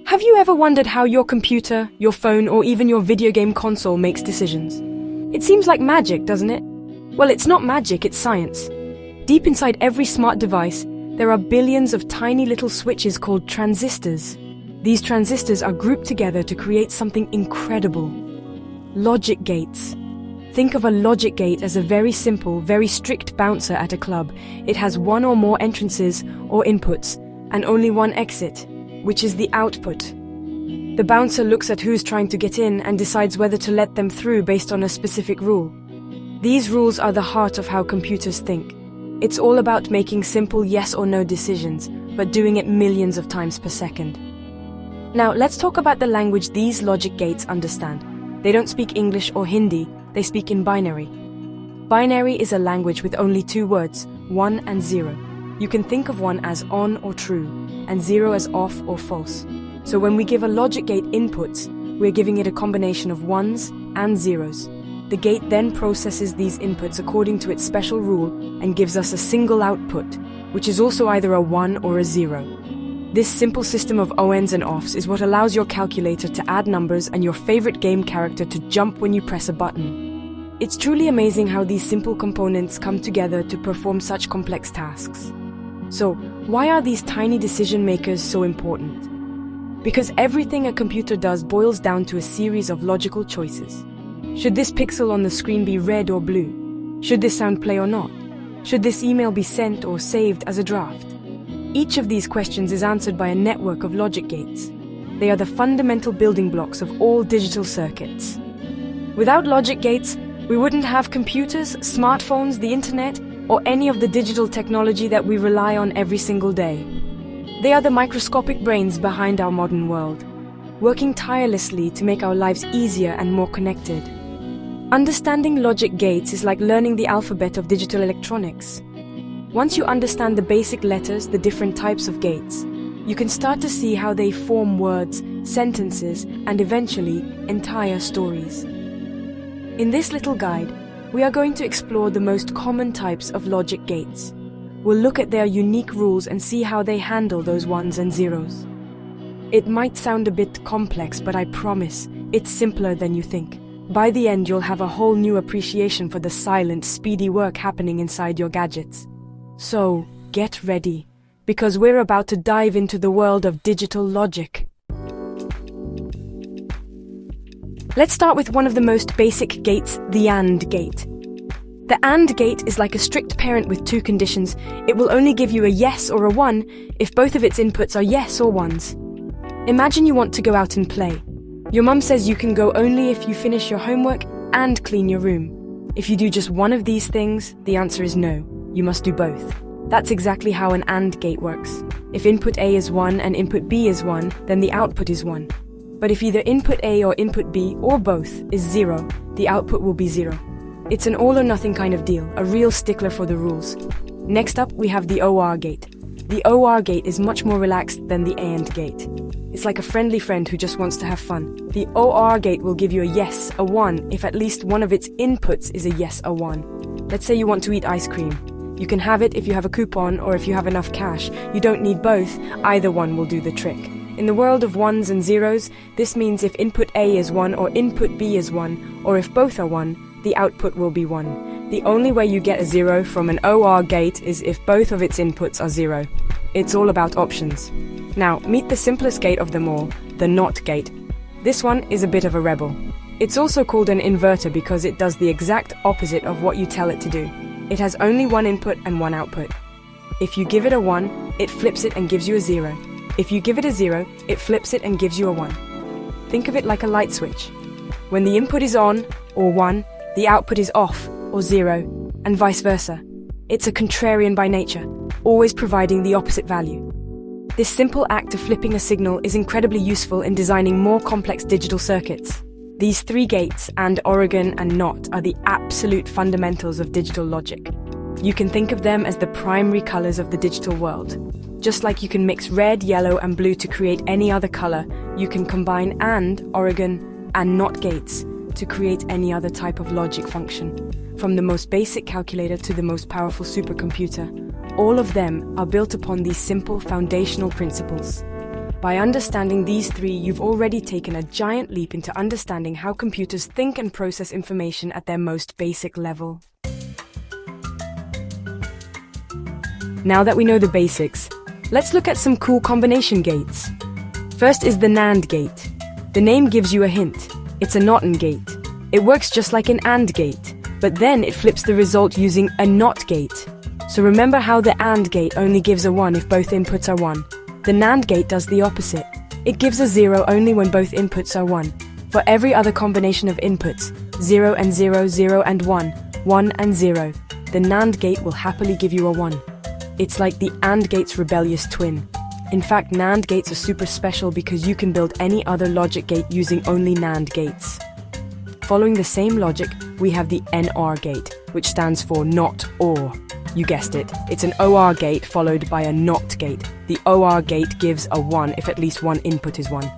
Have you ever wondered how your computer, your phone, or even your video game console makes decisions? It seems like magic, doesn't it? Well, it's not magic, it's science. Deep inside every smart device, there are billions of tiny little switches called transistors. These transistors are grouped together to create something incredible. Logic gates. Think of a logic gate as a very simple, very strict bouncer at a club. It has one or more entrances or inputs, and only one exit, which is the output. The bouncer looks at who's trying to get in and decides whether to let them through based on a specific rule. These rules are the heart of how computers think. It's all about making simple yes or no decisions, but doing it millions of times per second. Now, let's talk about the language these logic gates understand. They don't speak English or Hindi, they speak in binary. Binary is a language with only two words, 1 and 0. You can think of 1 as on or true, and 0 as off or false. So when we give a logic gate inputs, we're giving it a combination of 1s and 0s. The gate then processes these inputs according to its special rule and gives us a single output, which is also either a 1 or a 0. This simple system of ons and offs is what allows your calculator to add numbers and your favorite game character to jump when you press a button. It's truly amazing how these simple components come together to perform such complex tasks. So, why are these tiny decision makers so important? Because everything a computer does boils down to a series of logical choices. Should this pixel on the screen be red or blue? Should this sound play or not? Should this email be sent or saved as a draft? Each of these questions is answered by a network of logic gates. They are the fundamental building blocks of all digital circuits. Without logic gates, we wouldn't have computers, smartphones, the internet, or any of the digital technology that we rely on every single day. They are the microscopic brains behind our modern world, working tirelessly to make our lives easier and more connected. Understanding logic gates is like learning the alphabet of digital electronics. Once you understand the basic letters, the different types of gates, you can start to see how they form words, sentences, and eventually entire stories. In this little guide, we are going to explore the most common types of logic gates. We'll look at their unique rules and see how they handle those 1s and 0s. It might sound a bit complex, but I promise, it's simpler than you think. By the end, you'll have a whole new appreciation for the silent, speedy work happening inside your gadgets. So, get ready, because we're about to dive into the world of digital logic. Let's start with one of the most basic gates, the AND gate. The AND gate is like a strict parent with two conditions. It will only give you a yes or a 1 if both of its inputs are yes or 1s. Imagine you want to go out and play. Your mum says you can go only if you finish your homework and clean your room. If you do just one of these things, the answer is no. You must do both. That's exactly how an AND gate works. If input A is 1 and input B is 1, then the output is 1. But if either input A or input B, or both, is 0, the output will be 0. It's an all-or-nothing kind of deal, a real stickler for the rules. Next up, we have the OR gate. The OR gate is much more relaxed than the AND gate. It's like a friendly friend who just wants to have fun. The OR gate will give you a yes, a 1, if at least one of its inputs is a yes, a 1. Let's say you want to eat ice cream. You can have it if you have a coupon or if you have enough cash. You don't need both, either one will do the trick. In the world of 1s and 0s, this means if input A is 1 or input B is 1, or if both are 1, the output will be 1. The only way you get a 0 from an OR gate is if both of its inputs are 0. It's all about options. Now, meet the simplest gate of them all, the NOT gate. This one is a bit of a rebel. It's also called an inverter because it does the exact opposite of what you tell it to do. It has only one input and one output. If you give it a 1, it flips it and gives you a 0. If you give it a 0, it flips it and gives you a 1. Think of it like a light switch. When the input is on, or 1, the output is off, or 0, and vice versa. It's a contrarian by nature, always providing the opposite value. This simple act of flipping a signal is incredibly useful in designing more complex digital circuits. These three gates, and Oregon and NOT, are the absolute fundamentals of digital logic. You can think of them as the primary colors of the digital world. Just like you can mix red, yellow, and blue to create any other color, you can combine AND, Oregon, and NOT gates to create any other type of logic function. From the most basic calculator to the most powerful supercomputer, all of them are built upon these simple foundational principles. By understanding these three, you've already taken a giant leap into understanding how computers think and process information at their most basic level. Now that we know the basics, let's look at some cool combination gates. First is the NAND gate. The name gives you a hint. It's a NOT AND gate. It works just like an AND gate, but then it flips the result using a NOT gate. So remember how the AND gate only gives a 1 if both inputs are 1. The NAND gate does the opposite. It gives a 0 only when both inputs are 1. For every other combination of inputs, 0 and 0, 0 and 1, 1 and 0, the NAND gate will happily give you a 1. It's like the AND gate's rebellious twin. In fact, NAND gates are super special because you can build any other logic gate using only NAND gates. Following the same logic, we have the NOR gate, which stands for not or. You guessed it, it's an OR gate followed by a NOT gate. The OR gate gives a 1 if at least one input is 1.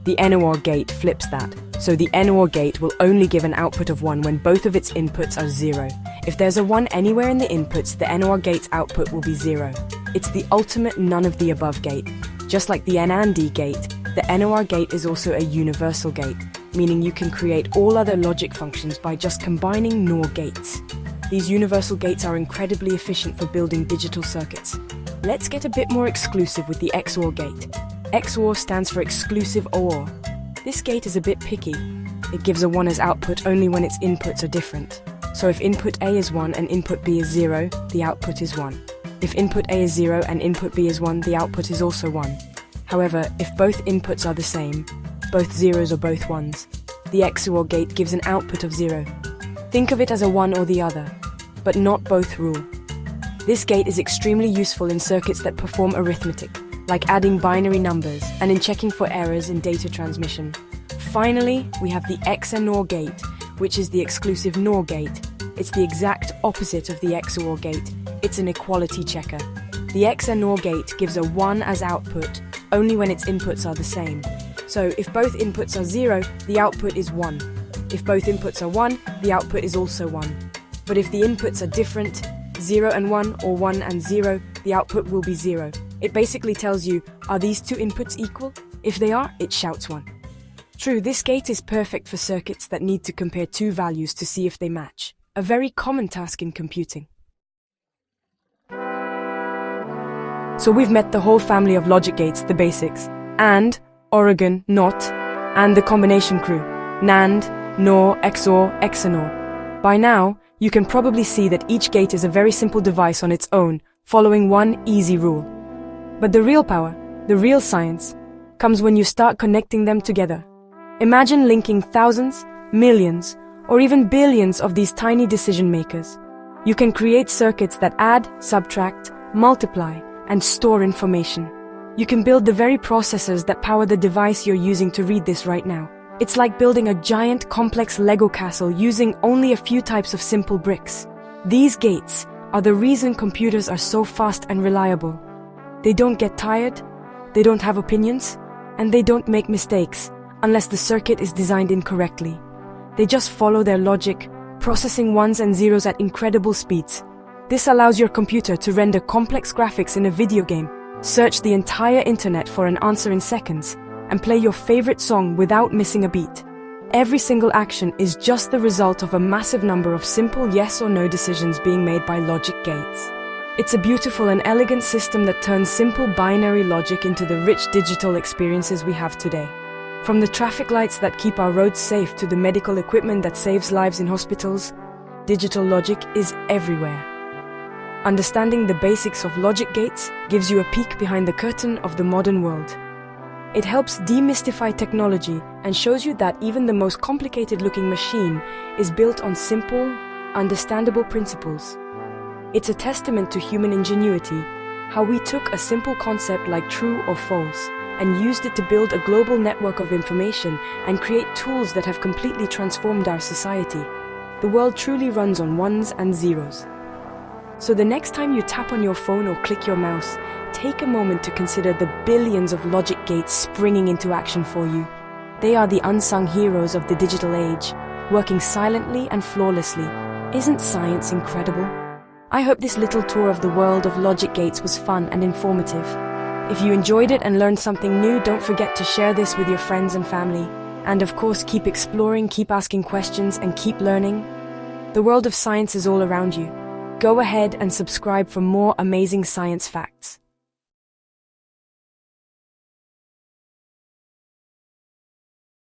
The NOR gate flips that, so the NOR gate will only give an output of 1 when both of its inputs are 0. If there's a 1 anywhere in the inputs, the NOR gate's output will be 0. It's the ultimate none-of-the-above gate. Just like the NAND gate, the NOR gate is also a universal gate, meaning you can create all other logic functions by just combining NOR gates. These universal gates are incredibly efficient for building digital circuits. Let's get a bit more exclusive with the XOR gate. XOR stands for exclusive OR. This gate is a bit picky. It gives a 1 as output only when its inputs are different. So if input A is 1 and input B is 0, the output is 1. If input A is 0 and input B is 1, the output is also 1. However, if both inputs are the same, both zeros or both 1s, the XOR gate gives an output of 0. Think of it as a 1 or the other, but not both rule. This gate is extremely useful in circuits that perform arithmetic, like adding binary numbers, and in checking for errors in data transmission. Finally, we have the XNOR gate, which is the exclusive NOR gate. It's the exact opposite of the XOR gate. It's an equality checker. The XNOR gate gives a 1 as output only when its inputs are the same. So if both inputs are 0, the output is 1. If both inputs are 1, the output is also 1. But if the inputs are different, 0 and 1 or 1 and 0, the output will be 0. It basically tells you, are these two inputs equal? If they are, it shouts 1. True, this gate is perfect for circuits that need to compare two values to see if they match. A very common task in computing. So we've met the whole family of logic gates, the basics, AND, Oregon, NOT, and the combination crew, NAND, NOR, XOR, XNOR. By now, you can probably see that each gate is a very simple device on its own, following one easy rule. But the real power, the real science, comes when you start connecting them together. Imagine linking thousands, millions, or even billions of these tiny decision makers. You can create circuits that add, subtract, multiply, and store information. You can build the very processors that power the device you're using to read this right now. It's like building a giant, complex Lego castle using only a few types of simple bricks. These gates are the reason computers are so fast and reliable. They don't get tired, they don't have opinions, and they don't make mistakes unless the circuit is designed incorrectly. They just follow their logic, processing ones and zeros at incredible speeds. This allows your computer to render complex graphics in a video game, search the entire internet for an answer in seconds, and play your favorite song without missing a beat. Every single action is just the result of a massive number of simple yes or no decisions being made by logic gates. It's a beautiful and elegant system that turns simple binary logic into the rich digital experiences we have today. From the traffic lights that keep our roads safe to the medical equipment that saves lives in hospitals, digital logic is everywhere. Understanding the basics of logic gates gives you a peek behind the curtain of the modern world. It helps demystify technology and shows you that even the most complicated-looking machine is built on simple, understandable principles. It's a testament to human ingenuity, how we took a simple concept like true or false and used it to build a global network of information and create tools that have completely transformed our society. The world truly runs on ones and zeros. So the next time you tap on your phone or click your mouse, take a moment to consider the billions of logic gates springing into action for you. They are the unsung heroes of the digital age, working silently and flawlessly. Isn't science incredible? I hope this little tour of the world of logic gates was fun and informative. If you enjoyed it and learned something new, don't forget to share this with your friends and family. And of course, keep exploring, keep asking questions, and keep learning. The world of science is all around you. Go ahead and subscribe for more amazing science facts.